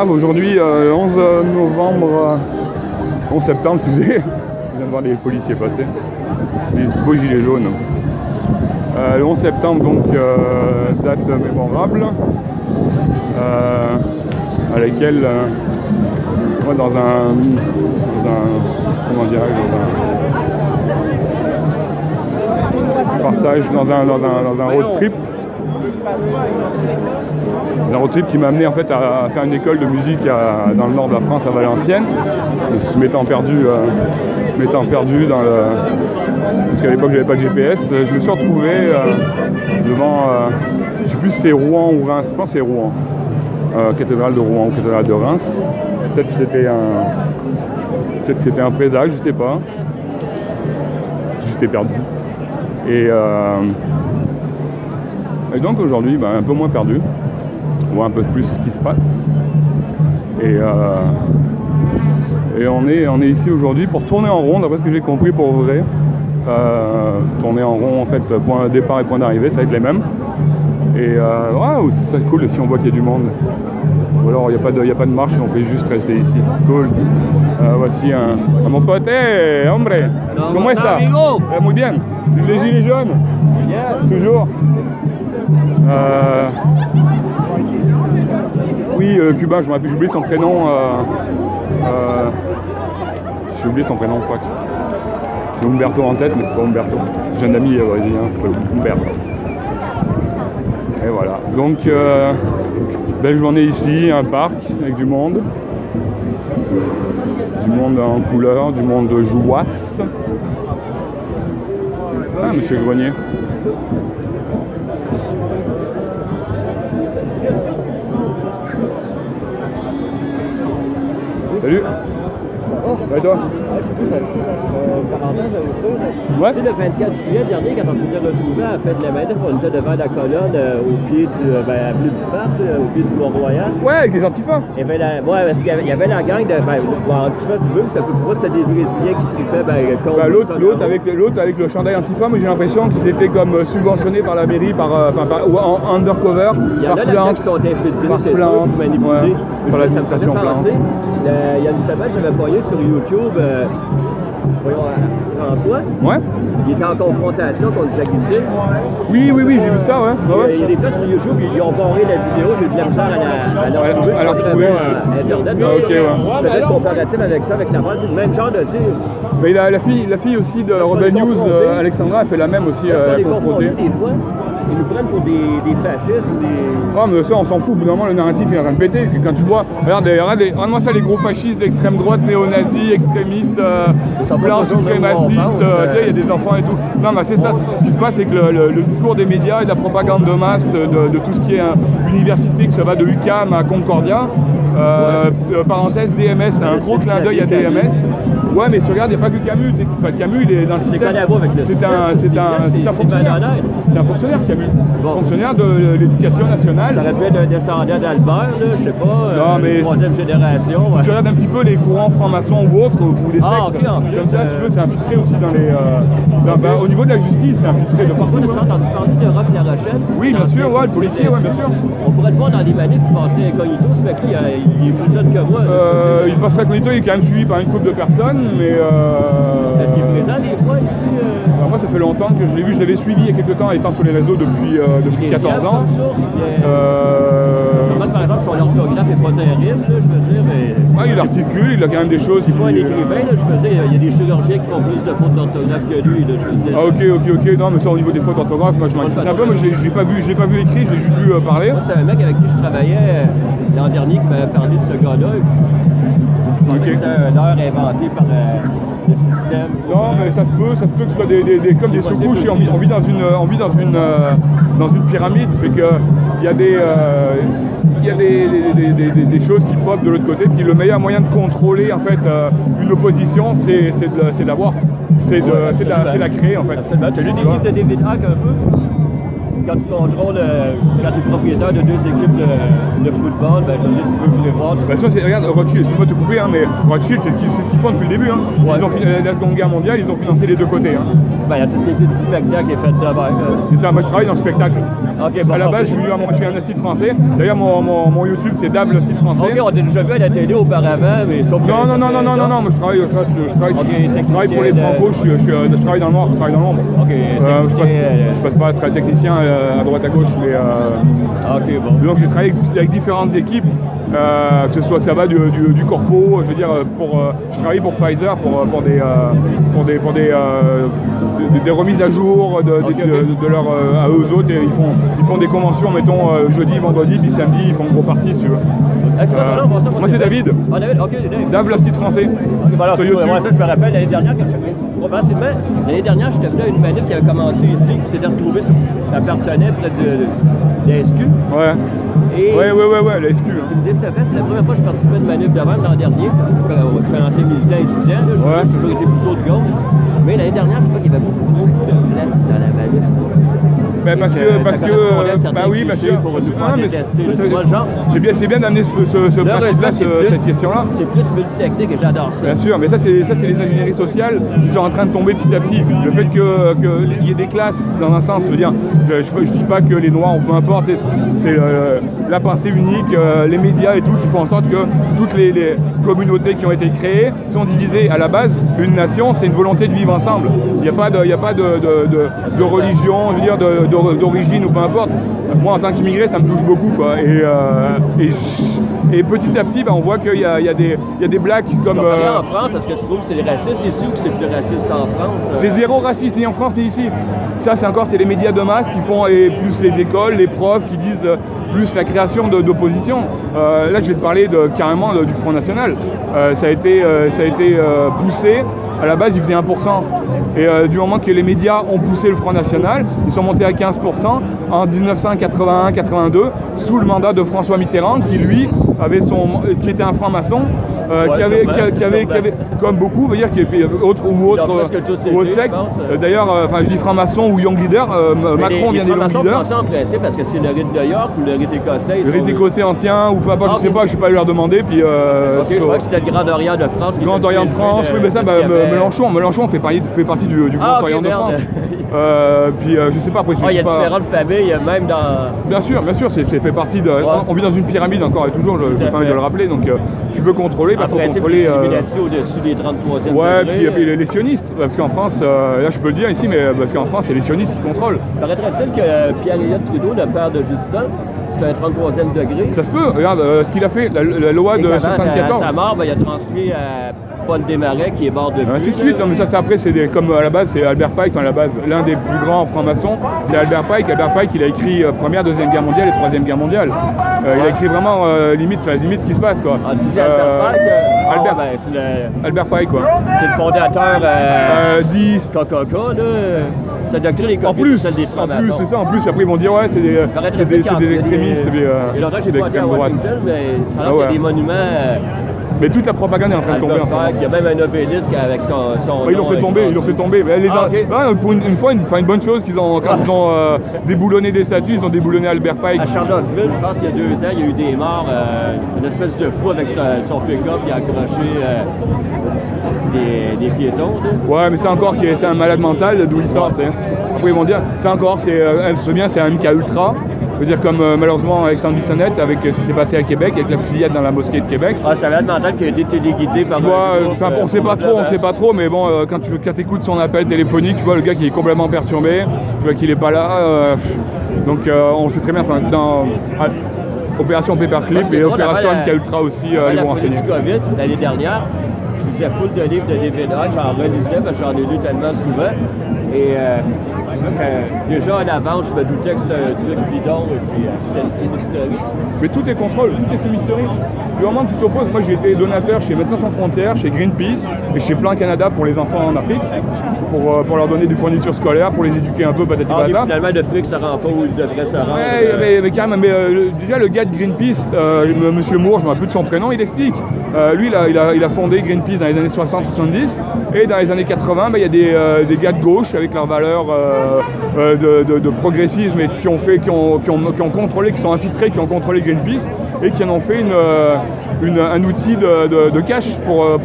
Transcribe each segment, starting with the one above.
grave. Aujourd'hui, 11 novembre, 11 septembre, excusez. Je viens de voir les policiers passer. Les beaux gilets jaunes. Le 11 septembre, donc, date mémorable. À laquelle, moi, dans un comment dirais-je, partage dans un road trip. Un road trip qui m'a amené en fait à faire une école de musique dans le nord de la France, à Valenciennes. M'étant perdu dans le... Parce qu'à l'époque j'avais pas de GPS, je me suis retrouvé devant, je sais plus si c'est Rouen ou Reims, je pense que c'est Rouen. Cathédrale de Rouen ou cathédrale de Reims. Peut-être que c'était un présage, je sais pas. J'étais perdu. Et donc aujourd'hui, un peu moins perdu. On voit un peu plus ce qui se passe. Et on est ici aujourd'hui pour tourner en rond, d'après ce que j'ai compris pour vrai. Tourner en rond, en fait, point de départ et point d'arrivée, ça va être les mêmes. Et aussi ça cool si on voit qu'il y a du monde. Ou alors il n'y a pas de marche et on fait juste rester ici. Cool. Voici un mon pote. Hey, hombre, comment est-ce que muy bien. Les gilets jaunes. Yeah. Toujours. Oui, Cuba, j'ai oublié son prénom. J'ai oublié son prénom, fuck. J'ai Umberto en tête, mais c'est pas Umberto. J'ai un ami brésilien, Umberto. Et voilà. Donc, belle journée ici, un parc avec du monde. Du monde en couleur, du monde jouasse. Ah, monsieur Grenier. Salut. Ça va et toi? Ouais. Tu sais, le 24 juillet dernier, quand on s'était retrouvés à la fête de la manif, on était devant la colonne au pied avenue du Parc, au pied du Mont-Royal. Ouais, avec des antifas. Ouais, parce qu'il y avait la gang de antifas, tu veux, c'était un peu plus c'était des Brésiliens qui tripaient contre l'autre avec le chandail antifa, mais j'ai l'impression qu'ils étaient comme subventionnés par la mairie, ou en undercover. Il y en a là qui sont infiltrés, c'est sûr, pour manipuler. Par l'administration Plante. Il y a une semaine, j'avais pogné sur YouTube, François. Ouais. Il était en confrontation contre Jacques Issy. Oui, j'ai vu ça, ouais. Il y a des gars sur YouTube, ils ont barré la vidéo, j'ai eu de la misère à la retrouver. Internet. Je faisais le comparatif avec ça, avec la base, c'est le même genre de tir. Mais la fille aussi de Rebel News, Alexandra, a fait la même aussi, confrontée. Des fois, ils nous prennent pour des fascistes ou des... Oh, mais ça, on s'en fout. Normalement, le narratif, il est en train de péter. Quand tu vois, regarde-moi ça, les gros fascistes d'extrême droite, néo-nazis, extrémistes, blancs, suprémacistes, tu sais, il y a des enfants et tout. Non, mais c'est ça. Ce qui se passe, c'est que le discours des médias et de la propagande de masse, de tout ce qui est université, que ça va de UQAM à Concordia, parenthèse, DMS, un gros clin d'œil à DMS. Ouais, mais si regarde, il n'y a pas que Camus, tu sais, Camus, il est dans le système. C'est un fonctionnaire. C'est un fonctionnaire, Camus. Bon. Fonctionnaire de l'éducation nationale. Ça aurait pu être un descendant d'Albert, là, je sais pas, troisième génération. Si tu regardes un petit peu les courants francs-maçons ou autres, ou les sectes, en plus, comme ça, tu veux, c'est infiltré aussi dans les... au niveau de la justice, c'est infiltré de partout. Tu as entendu parler d'Europe et La Rochelle? Oui, bien sûr, le policier, bien sûr. On pourrait le voir dans des manifs, il passait incognito, ce mec-là, il est plus jeune que moi. Il passe incognito, il est quand même suivi par une couple de personnes. Mais est-ce qu'il est présent des fois ici? Moi, ça fait longtemps que je l'ai vu. Je l'avais suivi il y a quelques temps, étant sur les réseaux depuis 14 ans. Je remarque par exemple son orthographe n'est pas terrible, là, je veux dire. Mais il articule, il a quand même des choses. C'est pas un écrivain, là, je veux dire. Il y a des chirurgiens qui font plus de fautes d'orthographe que lui, là, je veux dire. Ok. Non, mais ça, au niveau des fautes d'orthographe, moi, je m'en fiche un peu. Moi, je l'ai pas vu écrit, j'ai juste vu parler. Moi, c'est un mec avec qui je travaillais l'an dernier qui m'avait parlé de ce gars-là. Je pensais que c'était un leurre inventé par le système. Non, mais ça se peut que ce soit comme des sous-couches. On vit dans une pyramide, fait que il y a des choses qui popent de l'autre côté. Puis le meilleur moyen de contrôler en fait une opposition, c'est de la voir, c'est de la créer en fait. Absolument. Tu as lu des livres de David Hack un peu? Quand tu contrôles, quand tu es propriétaire de deux équipes de football, je veux dire, tu peux prévoir. Regarde, Rothschild, excuse-moi de te couper, mais Rothschild, c'est ce qu'ils font depuis le début. Ouais. La Seconde Guerre mondiale, ils ont financé les deux côtés. La société du spectacle est faite de même. C'est ça, moi je travaille dans le spectacle. Okay, bon, à la base, je suis un hostite français. D'ailleurs, mon YouTube, c'est Dab, l'hostite français. Ok, on t'a déjà vu à la télé auparavant, mais sauf que... Non, moi je travaille pour les Franco, je travaille dans le noir, je travaille dans l'ombre. Ok, je passe pas à être technicien à droite à gauche. Ok, bon. Donc j'ai travaillé avec différentes équipes, que ce soit que ça va du corpo, je veux dire, je travaille pour Pfizer pour des remises à jour de leur à eux autres, et ils font des conventions, mettons jeudi, vendredi, puis samedi, ils font une grosse partie si tu veux. Moi c'est David. Ah David, ok, David. Dave, l'hostite français. Okay, voilà, sur YouTube. Ça je me rappelle l'année dernière quand l'année dernière, j'étais venu à une manif qui avait commencé ici, qui s'était retrouvée sur la Partenay près de la SQ. Ouais. Ouais, la SQ. Ce qui me décevait, c'est la première fois que je participais à une manif de même l'an dernier. Je suis un ancien militant étudiant, j'ai toujours été plutôt de gauche. Mais l'année dernière, je crois qu'il y avait beaucoup trop de blancs dans la manif. C'est bien d'amener cette question-là. C'est plus multisectique et j'adore ça. Bien sûr, mais ça c'est les ingénieries sociales qui sont en train de tomber petit à petit. Le fait qu'il y ait des classes, dans un sens, je veux dire, je dis pas que les noirs, peu importe, c'est la pensée unique, les médias et tout, qui font en sorte que toutes les communautés qui ont été créées sont divisées. À la base, une nation, c'est une volonté de vivre ensemble. Il n'y a pas de religion, je veux dire, d'origine ou peu importe. Moi, en tant qu'immigré, ça me touche beaucoup, quoi. Et petit à petit, on voit qu'il y a des blacks comme... En France, est-ce que tu trouves que c'est les racistes ici ou que c'est plus raciste en France? C'est zéro raciste, ni en France, ni ici. Ça, c'est les médias de masse qui font, et plus les écoles, les profs qui disent plus la création d'opposition. Là, je vais te parler carrément du Front National. Ça a été poussé. À la base, ils faisaient 1%. Et du moment que les médias ont poussé le Front National, ils sont montés à 15% en 1981-82, sous le mandat de François Mitterrand, qui lui qui était un franc-maçon, qui avait, comme beaucoup, veut dire qu'il y avait autre secte. D'ailleurs, je dis franc-maçon ou young leader, Macron vient des young leaders. Français en principe, parce que c'est le rite de York ou le rite écossais? Le rite écossais ancien, ou peu importe, je sais pas, je suis pas allé leur demander. Puis, je crois que c'était le Grand Orient de France. Grand Orient de France, oui, mais ça, Mélenchon fait partie du Grand Orient de France. Puis je sais pas, après il y a différentes familles, même dans... Bien sûr, c'est fait partie de... On vit dans une pyramide encore et toujours, je me permets de le rappeler, donc tu peux contrôler, il faut contrôler... au-dessus des 33e ouais, puis les sionistes, parce qu'en France, là je peux le dire ici, mais parce qu'en France c'est les sionistes qui contrôlent. Paraîtrait-il que Pierre-Éliott Trudeau, le père de Justin, c'est un 33e degré? Ça se peut, regarde ce qu'il a fait, la loi de 74. À sa mort, il a transmis à Paul Desmarais qui est mort depuis. Ainsi de suite, mais ça c'est après, comme à la base c'est Albert Pike, à la base l'un des plus grands francs-maçons, c'est Albert Pike. Albert Pike, il a écrit Première, Deuxième Guerre mondiale et Troisième Guerre mondiale. Il a écrit vraiment limite ce qui se passe, quoi. Ah, tu disais Albert Pike? Albert Pike, quoi. C'est le fondateur 10 Coca-Cola, là. Sa doctrine est copiée sur celle des francs-maçons. En plus, c'est ça. En plus, après ils vont dire c'est des extrémistes. Et longtemps que j'ai pas été à Washington, mais ça a l'air qu'il y a des monuments. Mais toute la propagande est en train de tomber. Il y a même un obélisque avec son ils l'ont fait tomber. Mais pour une fois, une bonne chose, quand ils ont déboulonné des statues, ils ont déboulonné Albert Pike. À Charlottesville, je pense qu'il y a 2 ans, il y a eu des morts, une espèce de fou avec son pick-up qui a accroché des piétons. Là. Ouais, mais c'est un malade mental d'où il sort. Après, ils vont dire, c'est un MK Ultra. Je veux dire, comme malheureusement Alexandre Bissonnette avec ce qui s'est passé à Québec, avec la fusillade dans la mosquée de Québec. Ah, c'est un malade mental qui a été téléguidé par on sait pas trop, mais bon, quand tu écoutes son appel téléphonique, tu vois le gars qui est complètement perturbé, tu vois qu'il est pas là. Donc on sait très bien, dans Opération Paperclip et Opération MK Ultra aussi, ils vont renseigner. Du COVID, l'année dernière, je lisais full de livres de David Icke, j'en relisais parce que j'en ai lu tellement souvent. Et déjà en avance, je me doutais que c'était un truc bidon et puis c'était une fumisterie. Mais tout est contrôle, tout est fumisterie. Du moment que tu t'opposes, moi j'ai été donateur chez Médecins Sans Frontières, chez Greenpeace et chez Plan Canada pour les enfants en Afrique, pour leur donner des fournitures scolaires, pour les éduquer un peu, patati patata. Finalement, le fric, ça rend pas où il devrait se rendre. Mais carrément, déjà le gars de Greenpeace, Monsieur Moore, je me rappelle plus de son prénom, il explique. Lui, il a fondé Greenpeace dans les années 60-70 et dans les années 80, il y a des gars de gauche avec leurs valeurs de progressisme et qui ont contrôlé, qui sont infiltrés, qui ont contrôlé Greenpeace et qui en ont fait un outil de cash pour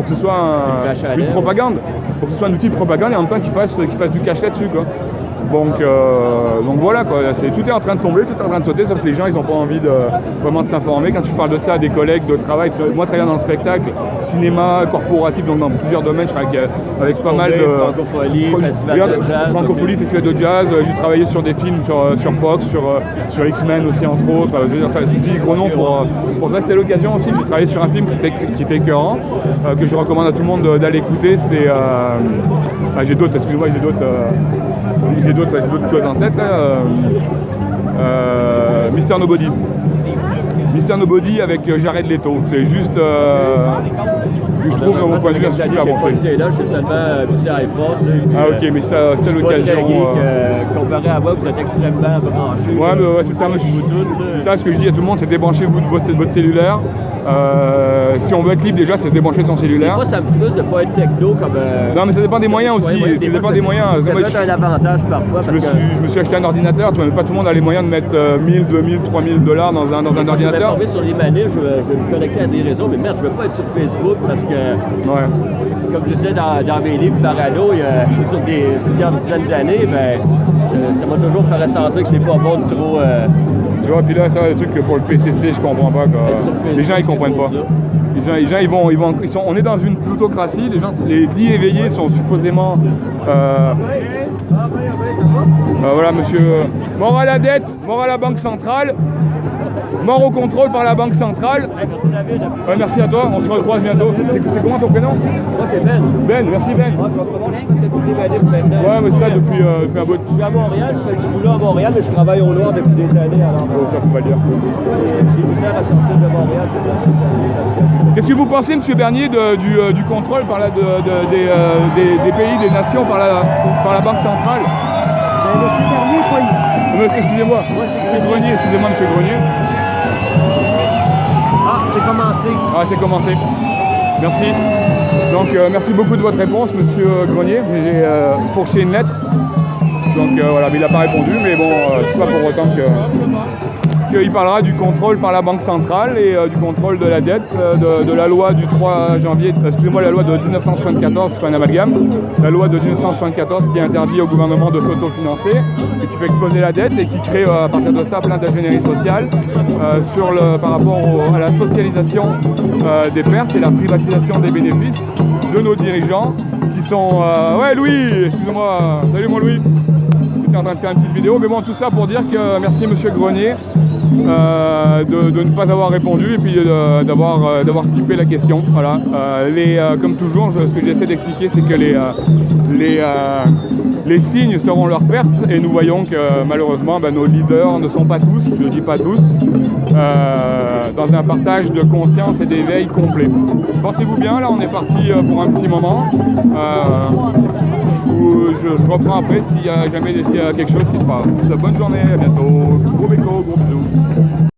que ce soit une propagande, pour que ce soit un outil de propagande et en même temps qu'ils fassent du cash là-dessus, quoi. Donc voilà, quoi. Tout est en train de tomber, tout est en train de sauter, sauf que les gens, ils n'ont pas envie vraiment de s'informer. Quand tu parles de ça à des collègues de travail, moi, travaillant dans le spectacle, cinéma, corporatif, donc dans plusieurs domaines, je travaille avec pas mal de... Francophonie, festival de jazz. Francophonie, festival de jazz. J'ai travaillé sur des films sur Fox, sur X-Men aussi, entre autres. Je veux dire, c'est des gros noms pour ça. C'était l'occasion aussi. J'ai travaillé sur un film qui était écœurant, que je recommande à tout le monde d'aller écouter. C'est... j'ai d'autres, excusez-moi, j'ai d'autres choses en tête. Mr. Nobody. Mr. Nobody avec Jared Leto. C'est juste, je trouve, de mon point de vue, un super bon film. Là, j'ai seulement un petit iPhone. Ah ok, mais c'était l'occasion. Comparé à moi, vous êtes extrêmement branché. Ouais, c'est ça. Ça, ce que je dis à tout le monde, c'est débranchez-vous de votre cellulaire. Si on veut être libre, déjà, c'est se débrancher son cellulaire. Des fois, ça me frustre de ne pas être techno comme... Non, mais ça dépend des moyens aussi. Ça dépend des moyens. Ça peut être un avantage parfois. Je me suis acheté un ordinateur. Tu vois, pas tout le monde a les moyens de mettre 1000, 2000, 3000 $ dans un ordinateur. Je vais m'informer sur les manifs, je vais me connecter à des réseaux, mais merde, je ne veux pas être sur Facebook parce que, comme je disais dans mes livres parano, il y a sur plusieurs dizaines d'années, ça m'a toujours fait ressentir que c'est pas bon de trop... Tu vois, puis là, ça, le truc que pour le PCC, je comprends pas. Les gens, ils comprennent pas. Les gens, on est dans une plutocratie. Les 10 éveillés sont supposément... voilà, monsieur. Mort à la dette, mort à la Banque centrale. Mort au contrôle par la Banque centrale. Merci David. Merci à toi, on se recroise bientôt. C'est comment ton prénom? Moi c'est Ben. Ben, merci Ben. Moi je vais parce que toutes les manifs maintenant. Ouais, mais ça depuis un bout de... Je suis à Montréal, je fais du boulot à Montréal, mais je travaille au noir depuis des années. Alors, ça faut pas le dire. J'ai misère à sortir de Montréal. Qu'est-ce que vous pensez, M. Bernier, du contrôle des pays, des nations par la Banque centrale? Excusez-moi, M. Grenier, excusez-moi, M. Grenier. Ah, c'est commencé. Ah, c'est commencé. Merci. Donc, merci beaucoup de votre réponse, M. Grenier. J'ai fourché une lettre. Donc, voilà, mais il n'a pas répondu, mais bon, c'est pas pour autant qu'il parlera du contrôle par la Banque centrale et du contrôle de la dette, de la loi du 3 janvier, excusez-moi, la loi de 1974, je fais un amalgame, la loi de 1974 qui interdit au gouvernement de s'autofinancer et qui fait exploser la dette et qui crée à partir de ça plein d'ingénierie sociale par rapport à la socialisation des pertes et la privatisation des bénéfices de nos dirigeants qui sont... ouais Louis, excusez-moi, salut mon Louis, j'étais en train de faire une petite vidéo, mais bon, tout ça pour dire que merci Monsieur Grenier de ne pas avoir répondu et puis d'avoir skippé la question. Voilà. Comme toujours, ce que j'essaie d'expliquer, c'est que les signes seront leurs pertes et nous voyons que malheureusement nos leaders ne sont pas tous, je ne dis pas tous, dans un partage de conscience et d'éveil complet. Portez-vous bien, là on est parti pour un petit moment. Je reprends après s'il y a quelque chose qui se passe. Bonne journée, à bientôt. Gros béco, gros bisous.